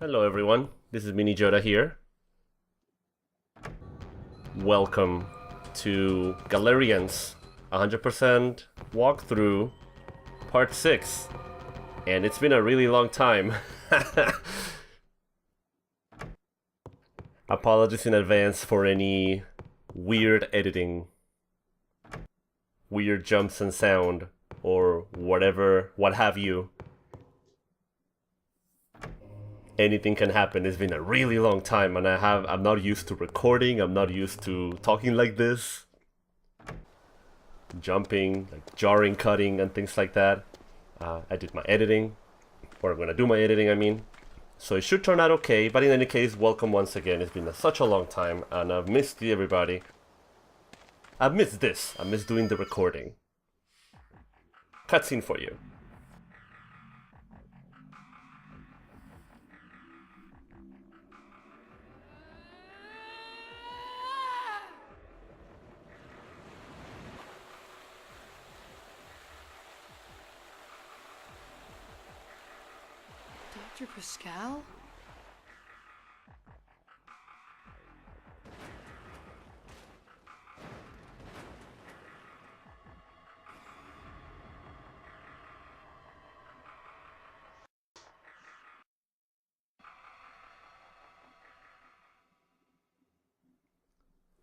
Hello everyone, this is Mini Joda here. Welcome to Galerians 100% walkthrough part 6. And it's been a really long time. Apologies in advance for any weird editing, weird jumps and sound, or whatever, what have you. Anything can happen. It's been a really long time and I'm not used to recording, I'm not used to talking like this. Jumping, like jarring, cutting, and things like that. I did my editing, or I'm gonna do my editing, I mean. So it should turn out okay, but in any case, welcome once again. It's been such a long time and I've missed everybody. I've missed this. I missed doing the recording. Cutscene for you. Dr. Pascal?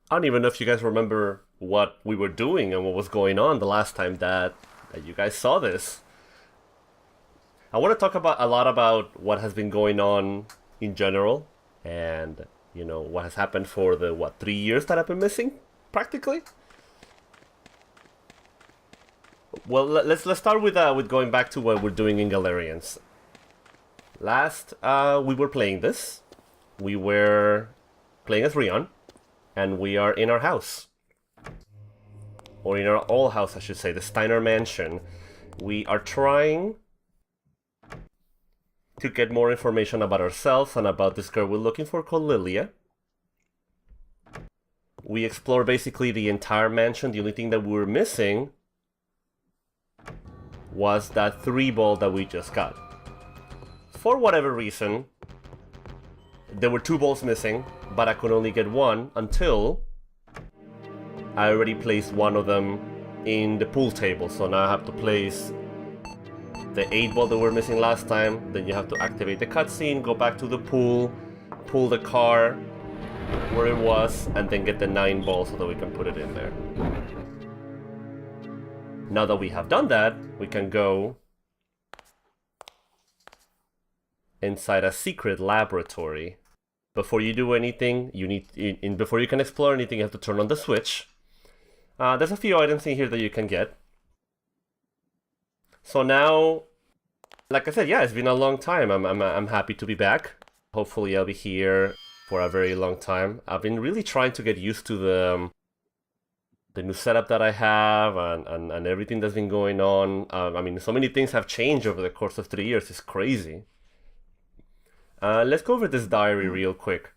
I don't even know if you guys remember what we were doing and what was going on the last time that you guys saw this. I want to talk a lot about what has been going on in general, and you know what has happened for the 3 years that I've been missing, practically. Well, let's start with going back to what we're doing in Galerians. Last we were playing this. We were playing as Rion, and we are in our house, or in our old house, I should say, the Steiner mansion. We are trying to get more information about ourselves and about this girl we're looking for called Lilia. We explore basically the entire mansion. The only thing that we were missing was that 3-ball that we just got. For whatever reason, there were 2 balls missing, but I could only get 1 until I already placed one of them in the pool table. So now I have to place the 8-ball that we were missing last time. Then you have to activate the cutscene, go back to the pool, pull the car where it was, and then get the 9-ball so that we can put it in there. Now that we have done that, we can go inside a secret laboratory. Before you do anything, before you can explore anything, you have to turn on the switch. There's a few items in here that you can get. So now, like I said, yeah, it's been a long time. I'm happy to be back. Hopefully I'll be here for a very long time. I've been really trying to get used to the new setup that I have and everything that's been going on. I mean, so many things have changed over the course of 3 years. It's crazy. Let's go over this diary real quick.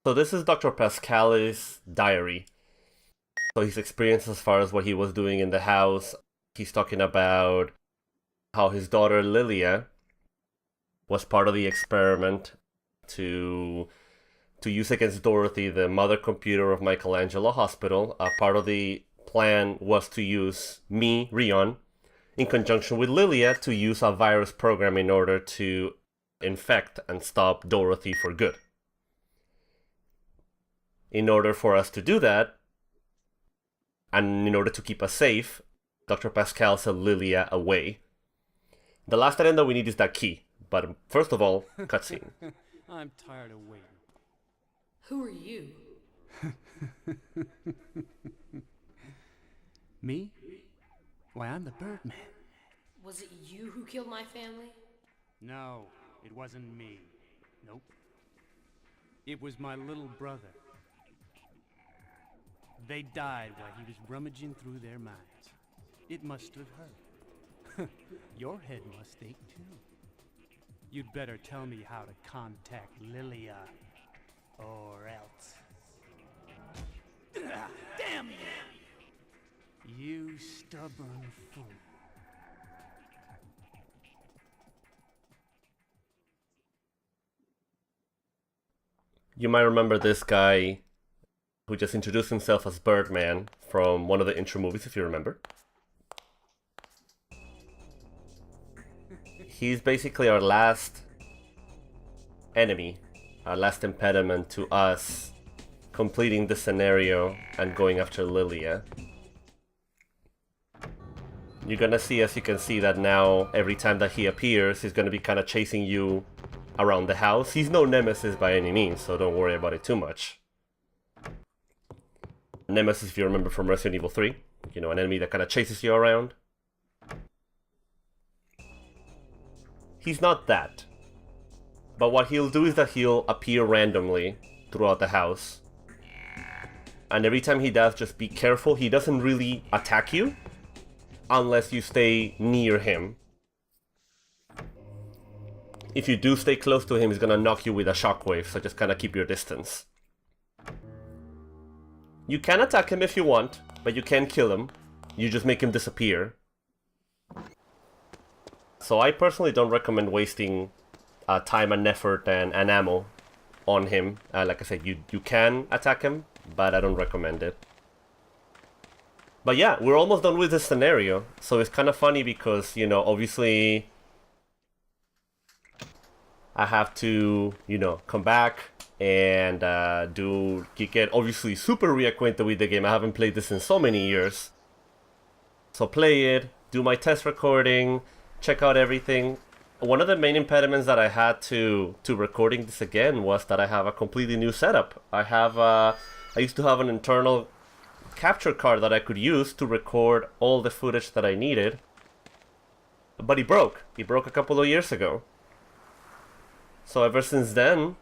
So this is Dr. Pascal's diary. So his experience as far as what he was doing in the house. He's talking about how his daughter Lilia was part of the experiment to use against Dorothy the mother computer of Michelangelo Hospital. Part of the plan was to use me, Rion, in conjunction with Lilia to use a virus program in order to infect and stop Dorothy for good. In order for us to do that, and in order to keep us safe, Dr. Pascal sent Lilia away. The last item that we need is that key. But first of all, cutscene. I'm tired of waiting. Who are you? Me? Why, I'm the Birdman. Was it you who killed my family? No, it wasn't me. Nope. It was my little brother. They died while he was rummaging through their minds. It must have hurt. Your head must ache too. You'd better tell me how to contact Lilia, or else. Damn you! You stubborn fool. You might remember this guy who just introduced himself as Birdman from one of the intro movies, if you remember. He's basically our last enemy, our last impediment to us completing the scenario and going after Lilia. You're gonna see, as you can see, that now every time that he appears, he's gonna be kind of chasing you around the house. He's no nemesis by any means, so don't worry about it too much. Nemesis, if you remember from Resident Evil 3, you know, an enemy that kind of chases you around. He's not that. But what he'll do is that he'll appear randomly throughout the house. And every time he does, just be careful. He doesn't really attack you unless you stay near him. If you do stay close to him, he's gonna knock you with a shockwave, so just kind of keep your distance. You can attack him if you want, but you can't kill him. You just make him disappear. So I personally don't recommend wasting time and effort and ammo on him. Like I said, you can attack him, but I don't recommend it. But yeah, we're almost done with this scenario. So it's kind of funny because, you know, obviously I have to, you know, come back and get obviously super reacquainted with the game. I haven't played this in so many years. So play it, do my test recording, check out everything. One of the main impediments that I had to recording this again was that I have a completely new setup. I used to have an internal capture card that I could use to record all the footage that I needed. But it broke. It broke a couple of years ago. So ever since then,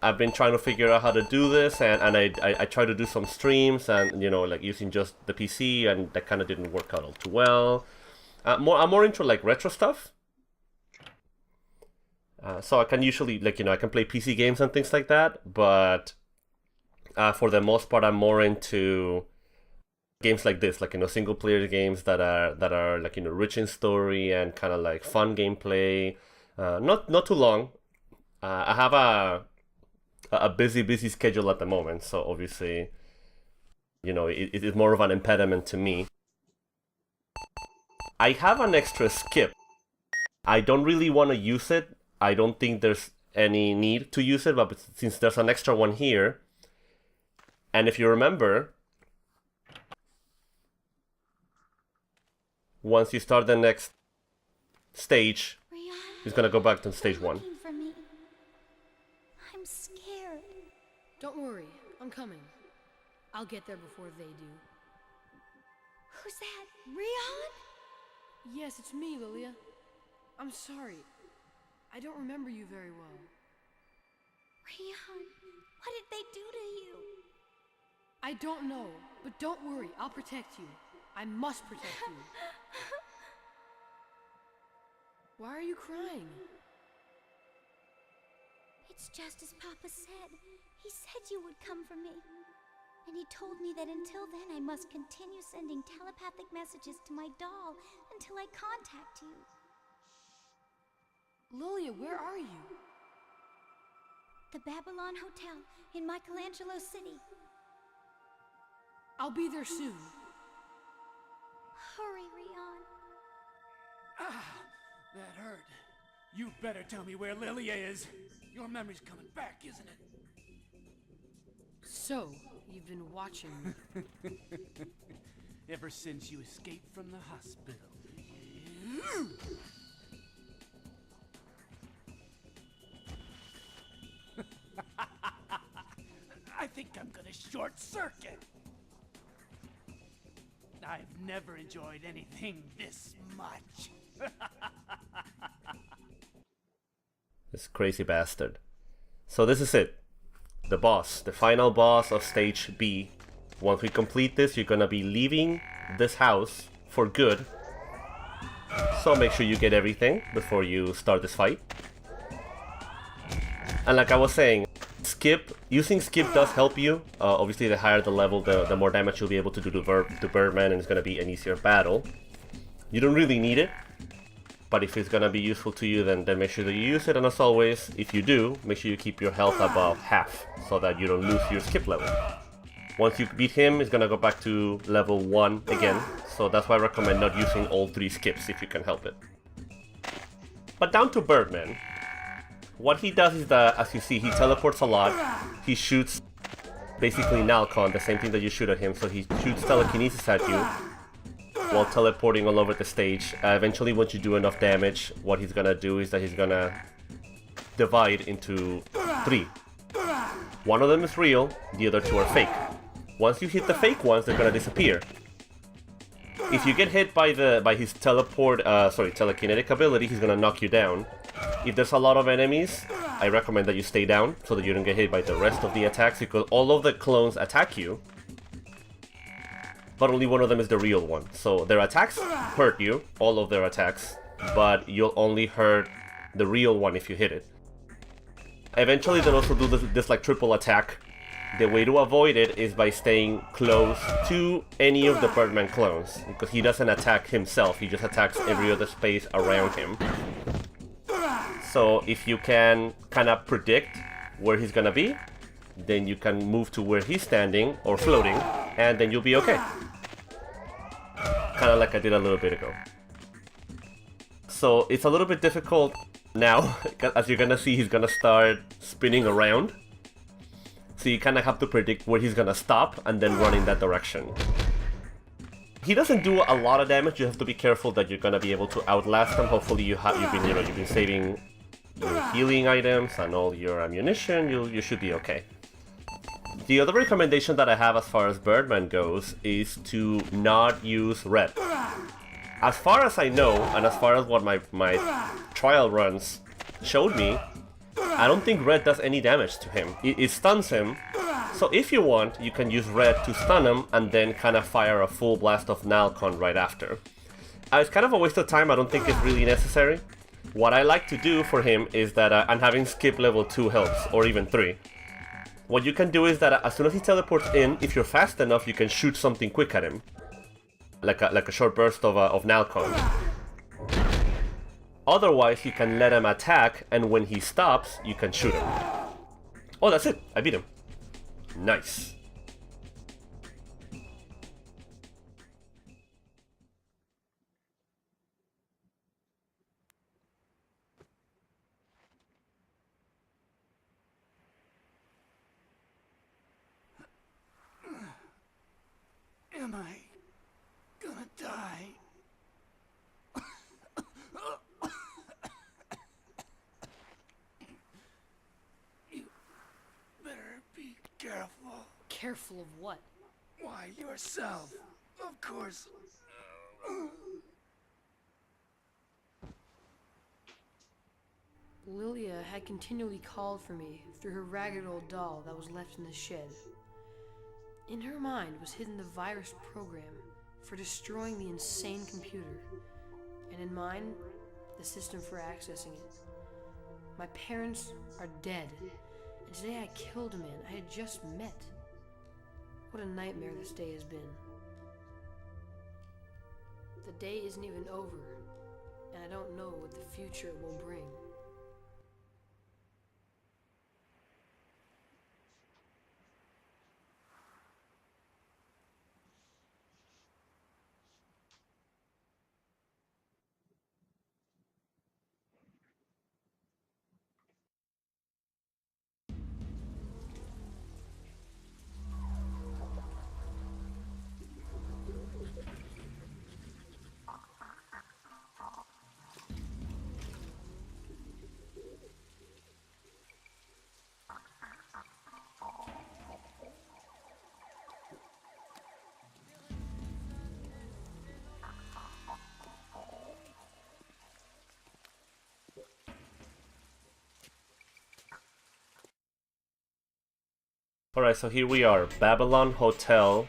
I've been trying to figure out how to do this, and I tried to do some streams, and, you know, like using just the PC, and that kind of didn't work out all too well. I'm more into like retro stuff. So I can usually, like, you know, I can play PC games and things like that, but for the most part, I'm more into games like this, like, you know, single player games that are like, you know, rich in story and kind of like fun gameplay. Not too long. I have a busy schedule at the moment, so obviously, you know, it is more of an impediment to me. I have an extra skip. I don't really want to use it. I don't think there's any need to use it, but since there's an extra one here, and if you remember, once you start the next stage, it's gonna go back to stage 1. For me. I'm scared. Don't worry, I'm coming. I'll get there before they do. Who's that? Rion? Yes, it's me, Lilia. I'm sorry. I don't remember you very well. Rion, what did they do to you? I don't know, but don't worry, I'll protect you. I must protect you. Why are you crying? It's just as Papa said. He said you would come for me. And he told me that until then I must continue sending telepathic messages to my doll until I contact you. Lilia, where are you? The Babylon Hotel in Michelangelo City. I'll be there soon. Hurry, Rion. Ah, that hurt. You better tell me where Lilia is. Your memory's coming back, isn't it? So, you've been watching me. Ever since you escaped from the hospital. I think I'm gonna short circuit. I've never enjoyed anything this much. This crazy bastard. So this is it. The boss. The final boss of stage B. Once we complete this, you're gonna be leaving this house for good. So make sure you get everything before you start this fight. And like I was saying, using skip does help you. Obviously, the higher the level, the more damage you'll be able to do to Birdman, and it's gonna be an easier battle. You don't really need it, but if it's gonna be useful to you, then make sure that you use it. And as always, if you do, make sure you keep your health above half so that you don't lose your skip level. Once you beat him, it's gonna go back to level 1 again, so that's why I recommend not using all 3 skips if you can help it. But down to Birdman. What he does is that, as you see, he teleports a lot. He shoots basically Nalcon, the same thing that you shoot at him, so he shoots Telekinesis at you while teleporting all over the stage. Eventually, once you do enough damage, what he's gonna do is that he's gonna divide into 3. One of them is real, the other 2 are fake. Once you hit the fake ones, they're gonna disappear. If you get hit by his telekinetic ability, he's gonna knock you down. If there's a lot of enemies, I recommend that you stay down so that you don't get hit by the rest of the attacks, because all of the clones attack you, but only one of them is the real one. So their attacks hurt you, all of their attacks, but you'll only hurt the real one if you hit it. Eventually they'll also do this like triple attack. The way to avoid it is by staying close to any of the Birdman clones, because he doesn't attack himself, he just attacks every other space around him. So if you can kind of predict where he's gonna be, then you can move to where he's standing or floating, and then you'll be okay. Kind of like I did a little bit ago. So it's a little bit difficult now, as you're gonna see, he's gonna start spinning around. So you kind of have to predict where he's gonna stop and then run in that direction. He doesn't do a lot of damage. You have to be careful that you're gonna be able to outlast him. Hopefully you've been saving your healing items and all your ammunition. You should be okay. The other recommendation that I have as far as Birdman goes is to not use red. As far as I know, and as far as what my trial runs showed me, I don't think red does any damage to him. It stuns him, so if you want, you can use red to stun him and then kind of fire a full blast of Nalcon right after. It's kind of a waste of time, I don't think it's really necessary. What I like to do for him is that, and having skip level 2 helps, or even 3. What you can do is that as soon as he teleports in, if you're fast enough, you can shoot something quick at him. Like a short burst of Nalcon. Otherwise, you can let him attack, and when he stops, you can shoot him. Oh, that's it! I beat him. Nice. Am I gonna die? You better be careful. Careful of what? Why, yourself, of course. Lilia had continually called for me through her ragged old doll that was left in the shed. In her mind was hidden the virus program for destroying the insane computer, and in mine, the system for accessing it. My parents are dead, and today I killed a man I had just met. What a nightmare this day has been. The day isn't even over, and I don't know what the future will bring. Alright, so here we are, Babylon Hotel,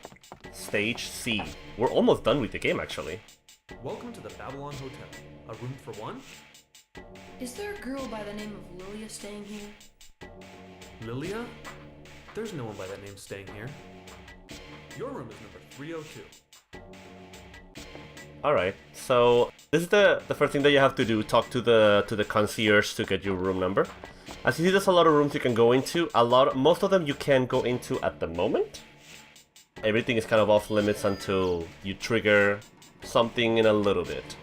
Stage C. We're almost done with the game, actually. Welcome to the Babylon Hotel. A room for one? Is there a girl by the name of Lilia staying here? Lilia? There's no one by that name staying here. Your room is number 302. Alright, so this is the first thing that you have to do, talk to the concierge to get your room number. As you see, there's a lot of rooms you can go into. Most of them you can go into at the moment. Everything is kind of off limits until you trigger something in a little bit.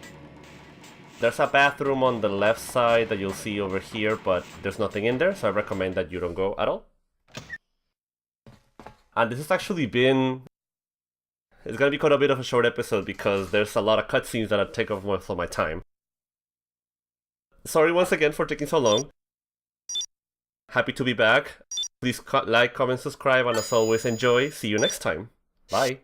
There's a bathroom on the left side that you'll see over here, but there's nothing in there, so I recommend that you don't go at all. And this has actually been... It's gonna be quite a bit of a short episode because there's a lot of cutscenes that take up most of my time. Sorry once again for taking so long. Happy to be back. Please like, comment, subscribe, and as always, enjoy. See you next time. Bye.